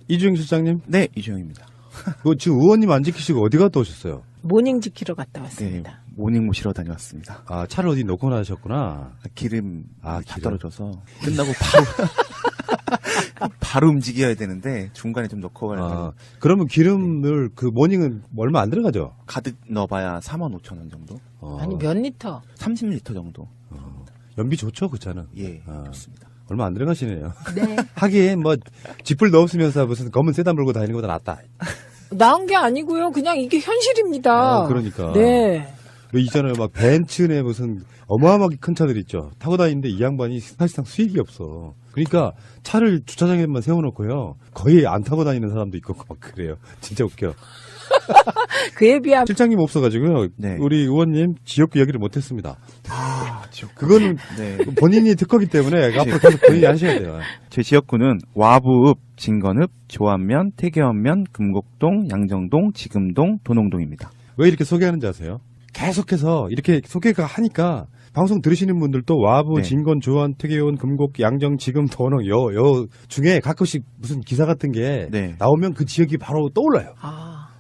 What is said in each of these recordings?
이주영 실장님? 네, 이주영입니다. 지금 의원님 안 지키시고 어디 갔다 오셨어요? 모닝 지키러 갔다 왔습니다. 네, 모닝 모시러 다녀왔습니다. 아, 차를 어디 놓고 나셨구나. 기름 다 기름. 떨어져서 끝나고 바로 바로 움직여야 되는데 중간에 좀 넣고 가려고. 그러면 기름을 그 모닝은 얼마 안 들어가죠? 가득 넣어봐야 45,000원 정도? 아니 몇 리터? 30리터 정도. 연비 좋죠, 그 차는? 예, 좋습니다. 얼마 안 들어가시네요. 네. 하긴 뭐 지풀 넣었으면서 무슨 검은 세단 몰고 다니는 것보다 낫다. 나은 게 아니고요. 그냥 이게 현실입니다. 그러니까. 네. 왜 있잖아요, 막 벤츠네 무슨 어마어마하게 큰 차들 있죠. 타고 다니는데 이 양반이 사실상 수익이 없어. 그러니까 차를 주차장에만 세워놓고요. 거의 안 타고 다니는 사람도 있고 막 그래요. 진짜 웃겨. 그에 비하면 실장님 없어가지고요. 네. 우리 의원님 지역구 이야기를 못했습니다. 지역구. 그거는 네. 본인이 특허기 때문에 앞으로 계속 본인이 하셔야 돼요. 제 지역구는 와부읍, 진건읍, 조안면, 태계원면, 금곡동, 양정동, 지금동, 도농동입니다. 왜 이렇게 소개하는지 아세요? 계속해서 이렇게 소개가 하니까 방송 들으시는 분들도 와부, 네. 진건, 조안, 태계원, 금곡, 양정, 지금, 도농, 여 중에 가끔씩 무슨 기사 같은 게 네. 나오면 그 지역이 바로 떠올라요.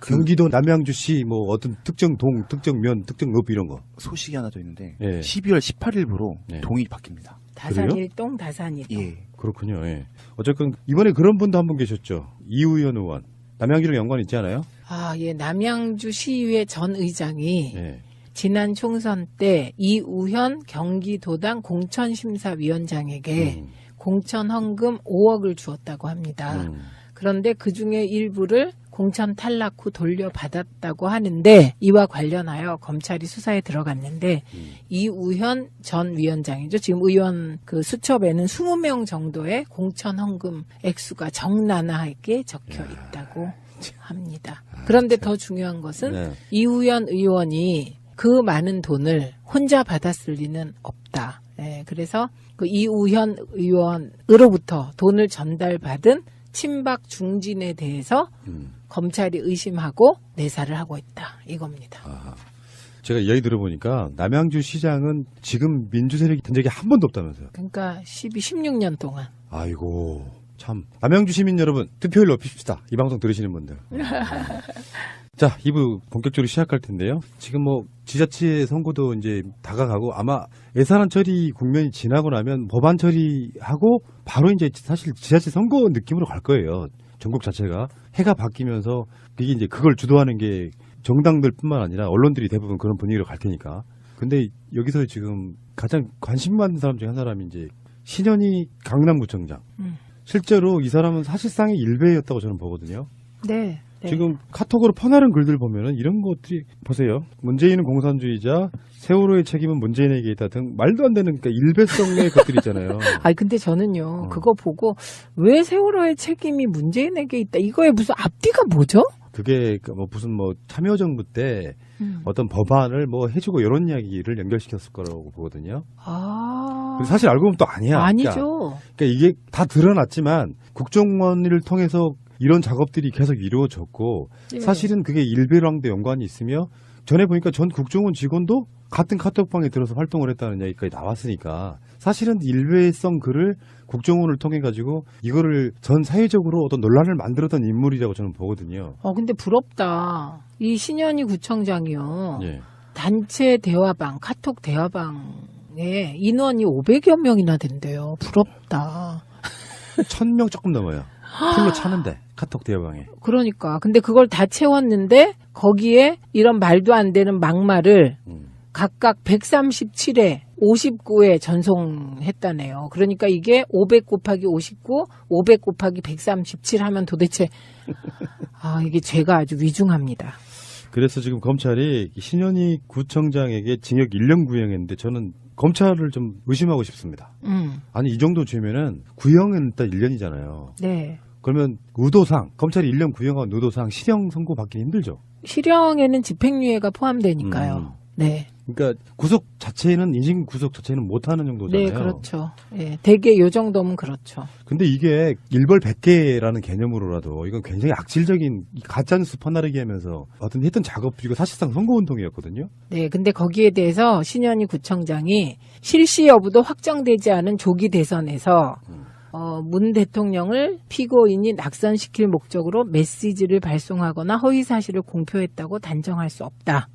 경기도 남양주시 뭐 어떤 특정 동, 특정 면, 특정 읍 이런 거. 소식이 하나 더 있는데 예. 12월 18일부로 네. 동이 바뀝니다. 다산일동, 다산일동. 예. 그렇군요. 예. 어쨌건 이번에 그런 분도 한 분 계셨죠. 이우현 의원. 남양주랑 연관 있지 않아요? 아, 예. 남양주 시의회 전 의장이 예. 지난 총선 때 이우현 경기도당 공천심사위원장에게 공천 헌금 5억을 주었다고 합니다. 그런데 그 중에 일부를 공천 탈락 후 돌려받았다고 하는데 이와 관련하여 검찰이 수사에 들어갔는데 이우현 전 위원장이죠. 지금 의원 그 수첩에는 20명 정도의 공천 헌금 액수가 적나라하게 적혀 있다고 합니다. 그런데 더 중요한 것은 네. 이우현 의원이 그 많은 돈을 혼자 받았을 리는 없다. 네, 그래서 그 이우현 의원으로부터 돈을 전달받은 친박 중진에 대해서 검찰이 의심하고 내사를 하고 있다. 이겁니다. 제가 이야기 들어보니까 남양주 시장은 지금 민주 세력이 된 적이 한 번도 없다면서요. 그러니까 16년 동안. 아이고 참. 남양주 시민 여러분 투표율 높이십시다. 이 방송 들으시는 분들. 자, 2부 본격적으로 시작할 텐데요. 지금 뭐 지자체 선거도 이제 다가가고 아마 예산안 처리 국면이 지나고 나면 법안 처리하고 바로 이제 사실 지자체 선거 느낌으로 갈 거예요. 전국 자체가 해가 바뀌면서 이게 이제 그걸 주도하는 게 정당들뿐만 아니라 언론들이 대부분 그런 분위기로 갈 테니까. 근데 여기서 지금 가장 관심 많은 사람 중에 한 사람이 이제 신현희 강남구청장. 실제로 이 사람은 사실상의 일베였다고 저는 보거든요. 네. 네. 지금 카톡으로 퍼나른 글들 보면은 이런 것들이 보세요. 문재인은 공산주의자, 세월호의 책임은 문재인에게 있다 등 말도 안 되는 그러니까 일배성의 것들이 있잖아요. 아니 근데 저는요 그거 보고 왜 세월호의 책임이 문재인에게 있다 이거에 무슨 앞뒤가 뭐죠? 그게 뭐 무슨 뭐 참여정부 때 어떤 법안을 뭐 해주고 이런 이야기를 연결시켰을 거라고 보거든요. 아 근데 사실 알고 보면 또 아니야. 아니죠. 그러니까 이게 다 드러났지만 국정원을 통해서 이런 작업들이 계속 이루어졌고 네. 사실은 그게 일베랑도 연관이 있으며 전에 보니까 전 국정원 직원도 같은 카톡방에 들어서 활동을 했다는 이야기까지 나왔으니까 사실은 일베성 글을 국정원을 통해 가지고 이거를 전 사회적으로 어떤 논란을 만들었던 인물이라고 저는 보거든요. 근데 부럽다. 이 신현희 구청장이요. 예. 단체 대화방, 카톡 대화방에 인원이 500여 명이나 된대요. 부럽다. 1000명 조금 넘어요. 풀로 차는데 카톡 대화방에. 그러니까. 근데 그걸 다 채웠는데 거기에 이런 말도 안 되는 막말을 각각 137회, 59회 전송했다네요. 그러니까 이게 500 곱하기 59, 500 곱하기 137 하면 도대체 이게 죄가 아주 위중합니다. 그래서 지금 검찰이 신현희 구청장에게 징역 1년 구형했는데 저는 검찰을 좀 의심하고 싶습니다. 아니 이 정도 죄면은 구형은 일단 1년이잖아요. 네. 그러면 의도상 검찰이 1년 구형한 의도상 실형 선고 받기 힘들죠. 실형에는 집행유예가 포함되니까요. 네. 그러니까 구속 자체는 인신 구속 자체는 못하는 정도잖아요. 네, 그렇죠. 예, 대개 요 정도면 그렇죠. 근데 이게 일벌 100개라는 개념으로라도 이건 굉장히 악질적인 가짜뉴스 퍼나르기 하면서 어떤 했던 작업이고 사실상 선거운동이었거든요. 네, 근데 거기에 대해서 신현희 구청장이 실시 여부도 확정되지 않은 조기 대선에서 문 대통령을 피고인이 낙선시킬 목적으로 메시지를 발송하거나 허위 사실을 공표했다고 단정할 수 없다.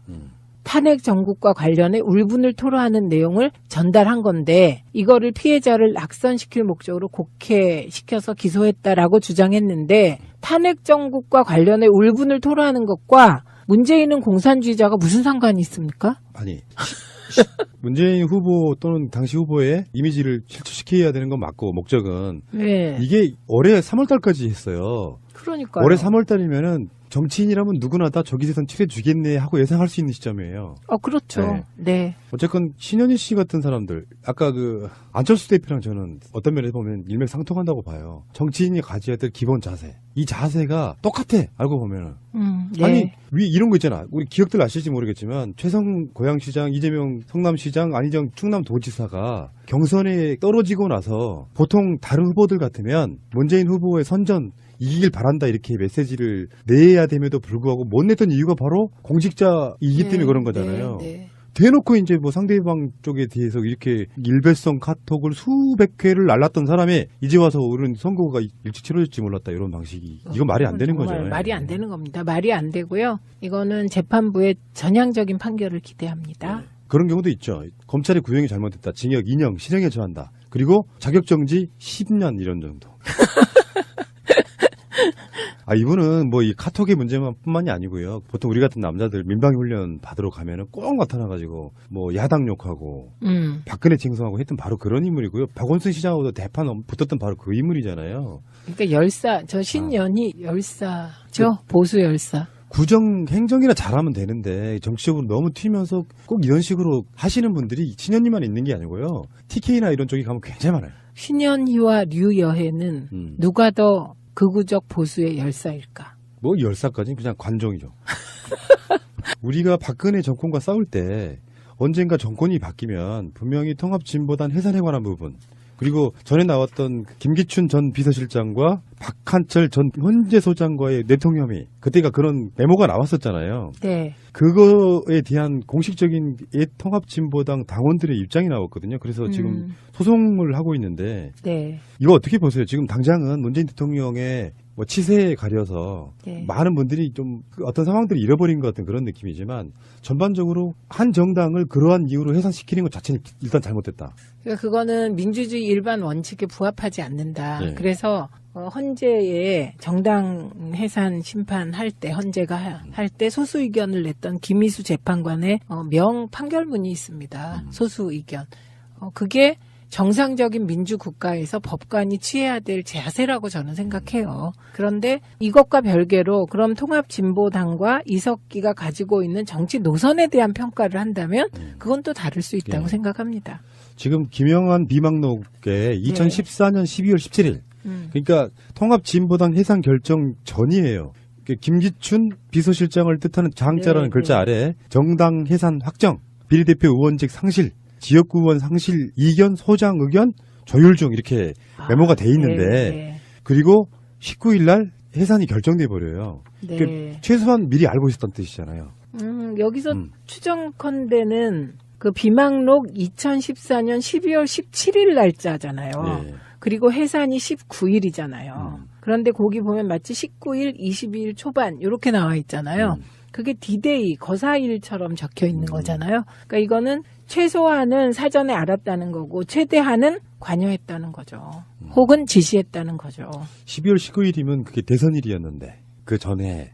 탄핵 정국과 관련해 울분을 토로하는 내용을 전달한 건데 이거를 피해자를 낙선시킬 목적으로 곡해시켜서 기소했다라고 주장했는데 탄핵 정국과 관련해 울분을 토로하는 것과 문재인은 공산주의자가 무슨 상관이 있습니까? 아니 문재인 후보 또는 당시 후보의 이미지를 실추시켜야 되는 건 맞고 목적은 네. 이게 올해 3월달까지 했어요. 그러니까요. 올해 3월달이면은 정치인이라면 누구나 다 저기선 칠해주겠네 하고 예상할 수 있는 시점이에요. 그렇죠. 네. 네. 어쨌건 신현희 씨 같은 사람들, 아까 그 안철수 대표랑 저는 어떤 면에서 보면 일맥상통한다고 봐요. 정치인이 가져야 될 기본 자세. 이 자세가 똑같아. 알고 보면은. 네. 아니 이런 거 있잖아. 우리 기억들 아실지 모르겠지만 최성 고양시장, 이재명 성남시장, 안희정 충남도지사가 경선에 떨어지고 나서 보통 다른 후보들 같으면 문재인 후보의 선전 이기길 바란다 이렇게 메시지를 내야 됨에도 불구하고 못 냈던 이유가 바로 공직자이기 때문에 그런 거잖아요. 네. 대놓고 이제 뭐 상대방 쪽에 대해서 이렇게 일배성 카톡을 수백 회를 날랐던 사람이 이제 와서 우리는 선거가 일찍 치러질지 몰랐다 이런 방식이 이건 말이 안 되는 정말 거죠. 말이 안 되는 겁니다. 말이 안 되고요. 이거는 재판부의 전향적인 판결을 기대합니다. 그런 경우도 있죠. 검찰의 구형이 잘못됐다. 징역 2년, 실형에 처한다. 그리고 자격정지 10년 이런 정도. 이분은 뭐 이 카톡의 문제만뿐만이 아니고요. 보통 우리 같은 남자들 민방위훈련 받으러 가면은 꼭 나타나가지고 뭐 야당 욕하고 박근혜 칭송하고 했던 바로 그런 인물이고요. 박원순 시장하고도 대판 붙었던 바로 그 인물이잖아요. 그러니까 신년이 열사죠. 보수 열사. 구정 행정이나 잘하면 되는데 정치적으로 너무 튀면서 꼭 이런 식으로 하시는 분들이 신현희만 있는 게 아니고요. TK나 이런 쪽에 가면 굉장히 많아요. 신현희와 류여해는 누가 더 극우적 보수의 열사일까? 뭐 열사까지는 그냥 관종이죠. 우리가 박근혜 정권과 싸울 때 언젠가 정권이 바뀌면 분명히 통합진보단 해산에 관한 부분 그리고 전에 나왔던 김기춘 전 비서실장과 박한철 전 헌재소장과의 내통 혐의 그때가 그런 메모가 나왔었잖아요. 네. 그거에 대한 공식적인 통합진보당 당원들의 입장이 나왔거든요. 그래서 지금 소송을 하고 있는데 네. 이거 어떻게 보세요? 지금 당장은 문재인 대통령의 뭐 치세에 가려서 네. 많은 분들이 좀 어떤 상황들을 잃어버린 것 같은 그런 느낌이지만 전반적으로 한 정당을 그러한 이유로 해산시키는 것 자체는 일단 잘못됐다. 그러니까 그거는 민주주의 일반 원칙에 부합하지 않는다. 네. 그래서 헌재에 정당 해산 심판할 때 헌재가 할 때 소수 의견을 냈던 김희수 재판관의 명 판결문이 있습니다. 소수 의견. 그게 정상적인 민주국가에서 법관이 취해야 될 자세라고 저는 생각해요. 그런데 이것과 별개로 그럼 통합진보당과 이석기가 가지고 있는 정치 노선에 대한 평가를 한다면 그건 또 다를 수 있다고 네. 생각합니다. 지금 김영환 비망록에 2014년 12월 17일 그러니까 통합진보당 해산 결정 전이에요. 김기춘 비서실장을 뜻하는 장자라는 네, 글자 네. 아래 정당 해산 확정, 비례대표 의원직 상실, 지역구 의원 상실 이견, 소장 의견, 조율 중 이렇게 메모가 돼 있는데 네, 그리고 19일 날 해산이 결정돼 버려요. 네. 그러니까 최소한 미리 알고 있었던 뜻이잖아요. 여기서 추정컨대는 그 비망록 2014년 12월 17일 날짜잖아요. 예. 그리고 해산이 19일이잖아요. 그런데 거기 보면 마치 19일, 22일 초반 이렇게 나와 있잖아요. 그게 디데이, 거사일처럼 적혀 있는 거잖아요. 그러니까 이거는 최소한은 사전에 알았다는 거고 최대한은 관여했다는 거죠. 혹은 지시했다는 거죠. 12월 19일이면 그게 대선일이었는데 그 전에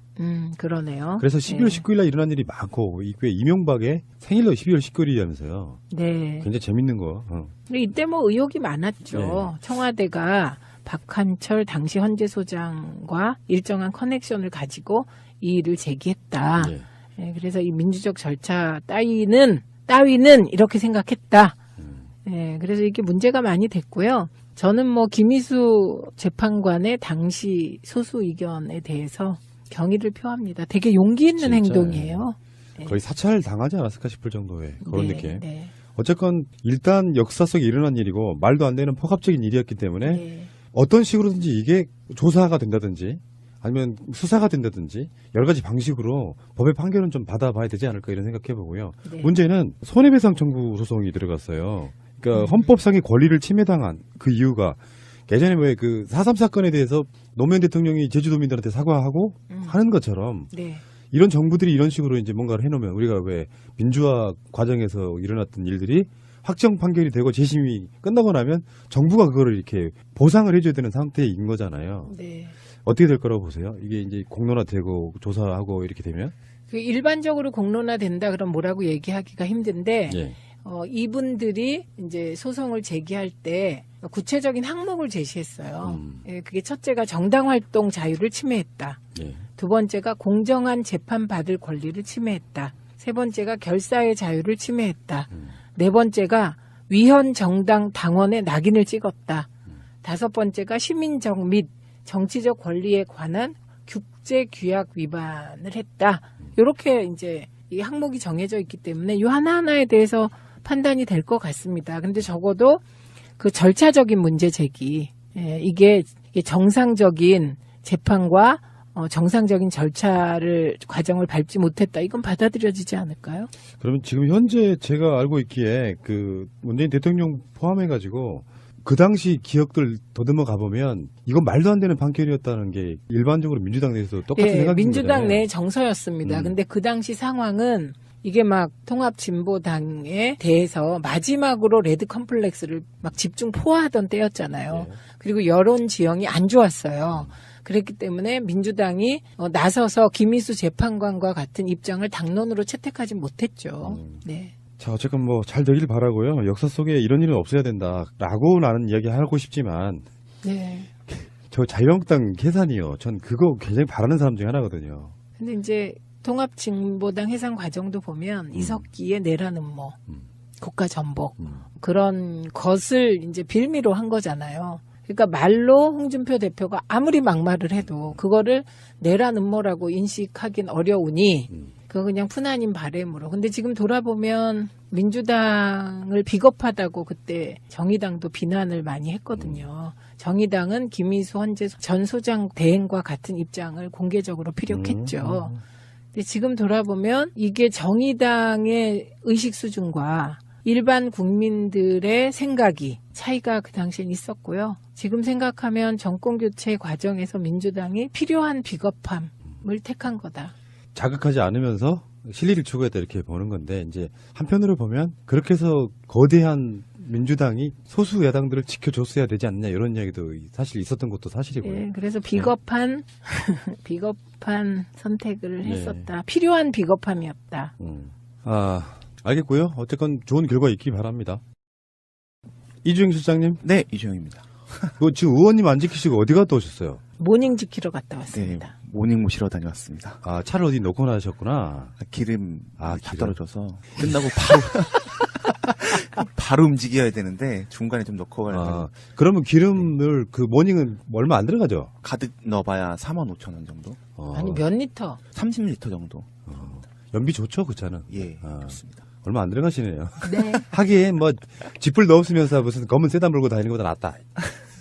그러네요. 그래서 12월 19일 날 일어난 일이 많고 이게 이명박의 생일도 12월 19일이라면서요. 네. 굉장히 재밌는 거. 근데 이때 뭐 의혹이 많았죠. 네. 청와대가 박한철 당시 헌재소장과 일정한 커넥션을 가지고 이 일을 제기했다. 네. 네, 그래서 이 민주적 절차 따위는 이렇게 생각했다. 네, 그래서 이게 문제가 많이 됐고요. 저는 뭐 김희수 재판관의 당시 소수 의견에 대해서 경의를 표합니다. 되게 용기 있는 진짜. 행동이에요. 거의 사찰 당하지 않았을까 싶을 정도의 그런 네, 느낌. 네, 어쨌건 일단 역사 속에 일어난 일이고 말도 안 되는 폭압적인 일이었기 때문에 네. 어떤 식으로든지 이게 조사가 된다든지 아니면 수사가 된다든지 여러 가지 방식으로 법의 판결은 좀 받아봐야 되지 않을까 이런 생각해 보고요. 네. 문제는 손해배상 청구 소송이 들어갔어요. 그러니까 헌법상의 권리를 침해당한 그 이유가 예전에 왜 그 4.3 사건에 대해서 노무현 대통령이 제주도민들한테 사과하고 하는 것처럼 네. 이런 정부들이 이런 식으로 이제 뭔가를 해놓으면 우리가 왜 민주화 과정에서 일어났던 일들이 확정 판결이 되고 재심이 끝나고 나면 정부가 그거를 이렇게 보상을 해줘야 되는 상태인 거잖아요. 네. 어떻게 될 거라고 보세요? 이게 이제 공론화되고 조사하고 이렇게 되면? 그 일반적으로 공론화된다 그럼 뭐라고 얘기하기가 힘든데 예. 이분들이 이제 소송을 제기할 때 구체적인 항목을 제시했어요. 예, 그게 첫째가 정당 활동 자유를 침해했다. 예. 두 번째가 공정한 재판 받을 권리를 침해했다. 세 번째가 결사의 자유를 침해했다. 네 번째가 위헌 정당 당원의 낙인을 찍었다. 다섯 번째가 시민적 및 정치적 권리에 관한 국제 규약 위반을 했다. 이렇게 이제 이 항목이 정해져 있기 때문에 이 하나하나에 대해서 판단이 될 것 같습니다. 근데 적어도 그 절차적인 문제 제기, 이게 정상적인 재판과 정상적인 과정을 밟지 못했다. 이건 받아들여지지 않을까요? 그러면 지금 현재 제가 알고 있기에 그 문재인 대통령 포함해가지고 그 당시 기억들 더듬어 가보면 이건 말도 안 되는 판결이었다는 게 일반적으로 민주당 내에서 똑같은 생각인 민주당 거잖아요. 내 정서였습니다. 근데 그 당시 상황은 이게 막 통합진보당에 대해서 마지막으로 레드 컴플렉스를 막 집중 포화하던 때였잖아요. 예. 그리고 여론 지형이 안 좋았어요. 그랬기 때문에 민주당이 나서서 김희수 재판관과 같은 입장을 당론으로 채택하지 못했죠. 네. 자, 어쨌건 뭐 잘 되길 바라고요. 역사 속에 이런 일은 없어야 된다라고 나는 이야기하고 싶지만 네. 저 자유한국당 계산이요. 전 그거 굉장히 바라는 사람 중에 하나거든요. 근데 이제 통합진보당 해산 과정도 보면 이석기의 내란 음모, 국가 전복 그런 것을 이제 빌미로 한 거잖아요. 그러니까 말로 홍준표 대표가 아무리 막말을 해도 그거를 내란 음모라고 인식하긴 어려우니 그거 그냥 푸나님 바램으로. 근데 지금 돌아보면 민주당을 비겁하다고 그때 정의당도 비난을 많이 했거든요. 정의당은 김희수 헌재 전 소장 대행과 같은 입장을 공개적으로 피력했죠. 근데 지금 돌아보면 이게 정의당의 의식 수준과 일반 국민들의 생각이 차이가 그 당시엔 있었고요. 지금 생각하면 정권교체 과정에서 민주당이 필요한 비겁함을 택한 거다. 자극하지 않으면서 실리를 추구했다 이렇게 보는 건데 이제 한편으로 보면 그렇게 해서 거대한 민주당이 소수 야당들을 지켜줬어야 되지 않냐 이런 이야기도 사실 있었던 것도 사실이고요. 예, 그래서 비겁한 선택을 했었다. 필요한 비겁함이었다. 알겠고요. 어쨌건 좋은 결과 있기 바랍니다. 이주영 실장님, 네, 이주영입니다. 그 지금 의원님 안 지키시고 어디 갔다 오셨어요? 모닝 지키러 갔다 네, 왔습니다. 모닝 모시러 다녀왔습니다. 아, 차를 어디 놓고 나셨구나. 기름 다 기름. 떨어져서 끝나고 바로 움직여야 되는데 중간에 좀 넣고 가려고 그러면 기름을 그 모닝은 얼마 안 들어가죠? 가득 넣어봐야 45,000원 정도? 아니 몇 리터? 30리터 정도. 연비 좋죠, 그 차는? 예, 좋습니다. 얼마 안 들어가시네요. 네. 하기엔 뭐 지풀 넣었으면서 무슨 검은 세단 물고 다니는 것보다 낫다.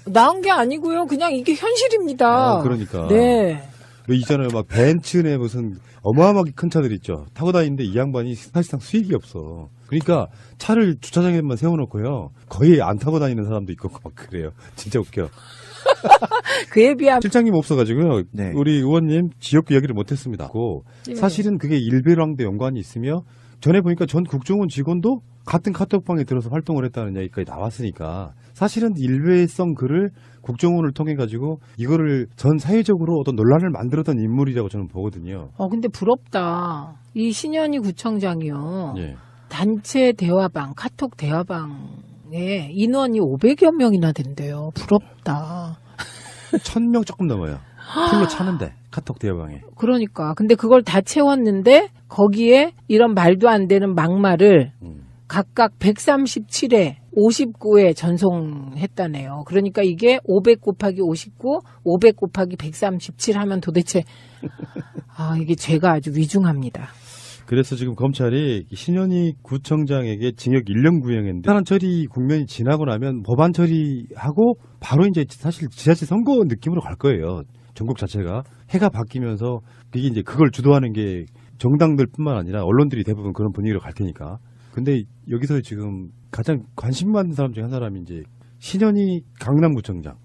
나은 게 아니고요. 그냥 이게 현실입니다. 그러니까. 네. 있잖아요. 막 벤츠 내 무슨 어마어마하게 큰 차들 있죠. 타고 다니는데 이 양반이 사실상 수익이 없어. 그러니까 차를 주차장에만 세워놓고요. 거의 안 타고 다니는 사람도 있고 막 그래요. 진짜 웃겨. 그에 비하면 실장님 없어가지고요. 네. 우리 의원님 지역구 이야기를 못했습니다. 네. 사실은 그게 일베랑도 연관이 있으며 전에 보니까 전 국정원 직원도 같은 카톡방에 들어서 활동을 했다는 이야기까지 나왔으니까 사실은 일베성 글을 국정원을 통해 가지고 이거를 전 사회적으로 어떤 논란을 만들었던 인물이라고 저는 보거든요. 근데 부럽다. 이 신현희 구청장이요. 예. 단체 대화방, 카톡 대화방에 인원이 500여 명이나 된대요. 부럽다. 1000명 조금 넘어요. 풀로 차는데 카톡 대화방에. 그러니까. 근데 그걸 다 채웠는데 거기에 이런 말도 안 되는 막말을 각각 137회, 59회 전송했다네요. 그러니까 이게 500 곱하기 59, 500 곱하기 137 하면 도대체 이게 죄가 아주 위중합니다. 그래서 지금 검찰이 신현희 구청장에게 징역 1년 구형했는데 사안 처리 국면이 지나고 나면 법안 처리하고 바로 이제 사실 지자체 선거 느낌으로 갈 거예요. 전국 자체가 해가 바뀌면서 이게 이제 그걸 주도하는 게 정당들뿐만 아니라 언론들이 대부분 그런 분위기로 갈 테니까. 근데 여기서 지금 가장 관심 받는 사람 중에 한 사람이 이제 신현희 강남구청장.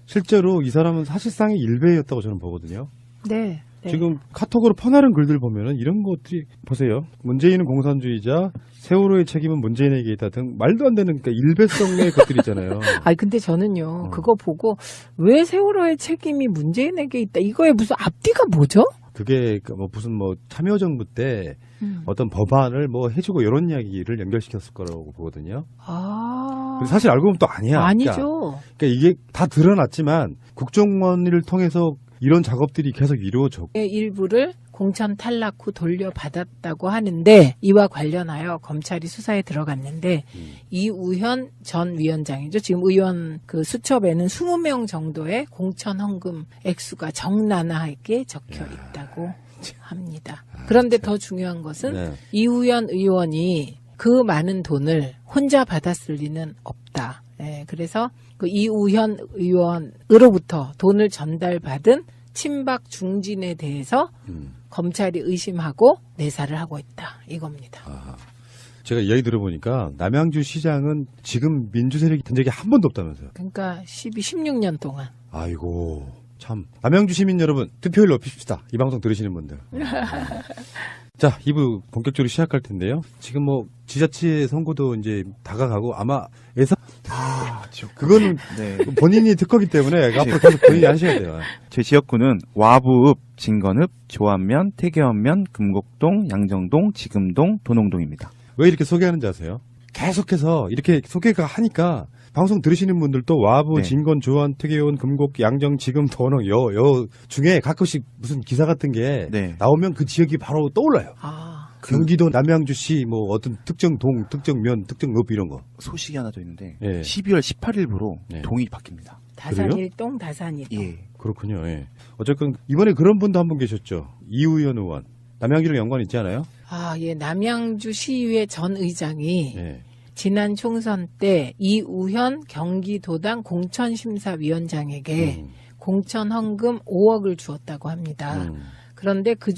실제로 이 사람은 사실상의 일베였다고 저는 보거든요. 네. 네. 지금 카톡으로 퍼나른 글들 보면은 이런 것들이 보세요. 문재인은 공산주의자, 세월호의 책임은 문재인에게 있다 등 말도 안 되는 그러니까 일베성의 것들이 있잖아요. 아니 근데 저는요 그거 보고 왜 세월호의 책임이 문재인에게 있다 이거에 무슨 앞뒤가 뭐죠? 그게 뭐 무슨 뭐 참여정부 때 어떤 법안을 뭐 해주고 이런 이야기를 연결시켰을 거라고 보거든요. 아 근데 사실 알고 보면 또 아니야. 아니죠. 그러니까 이게 다 드러났지만 국정원을 통해서 이런 작업들이 계속 이루어졌고 일부를 공천 탈락 후 돌려받았다고 하는데 이와 관련하여 검찰이 수사에 들어갔는데 이우현 전 위원장이죠. 지금 의원 그 수첩에는 20명 정도의 공천 헌금 액수가 적나라하게 적혀 있다고 합니다. 그런데 더 중요한 것은 네. 이우현 의원이 그 많은 돈을 혼자 받았을 리는 없다. 네, 그래서 그 이우현 의원으로부터 돈을 전달받은 친박 중진에 대해서 검찰이 의심하고 내사를 하고 있다. 이겁니다. 아, 제가 이야기 들어보니까 남양주 시장은 지금 민주 세력이 된 적이 한 번도 없다면서요. 그러니까 16년 동안. 아이고 참 남양주 시민 여러분 투표율 높이십시다. 이 방송 들으시는 분들. 자 2부 본격적으로 시작할 텐데요. 지금 뭐 지자체 선거도 이제 다가가고 아마 예상 그거는 네. 본인이 특허기 때문에 앞으로 계속 본인이 하셔야 돼요. 제 지역구는 와부읍, 진건읍, 조안면, 태계원면, 금곡동, 양정동, 지금동, 도농동입니다. 왜 이렇게 소개하는지 아세요? 계속해서 이렇게 소개가 하니까 방송 들으시는 분들도 와부, 네. 진건, 조안, 태계원, 금곡, 양정, 지금, 도농 여 중에 가끔씩 무슨 기사 같은 게 네. 나오면 그 지역이 바로 떠올라요. 아, 경기도 남양주시 뭐 어떤 특정 동, 특정 면, 특정 읍 이런 거. 소식이 하나 더 있는데 예. 12월 18일부로 네. 동이 바뀝니다. 다산일동, 다산이동. 예. 그렇군요. 예. 어쨌든 이번에 그런 분도 한 분 계셨죠. 이우현 의원. 남양주랑 연관 있지 않아요? 아, 예, 남양주 시의회 전 의장이 예. 지난 총선 때 이우현 경기도당 공천심사위원장에게 공천 헌금 5억을 주었다고 합니다. 그런데 그중에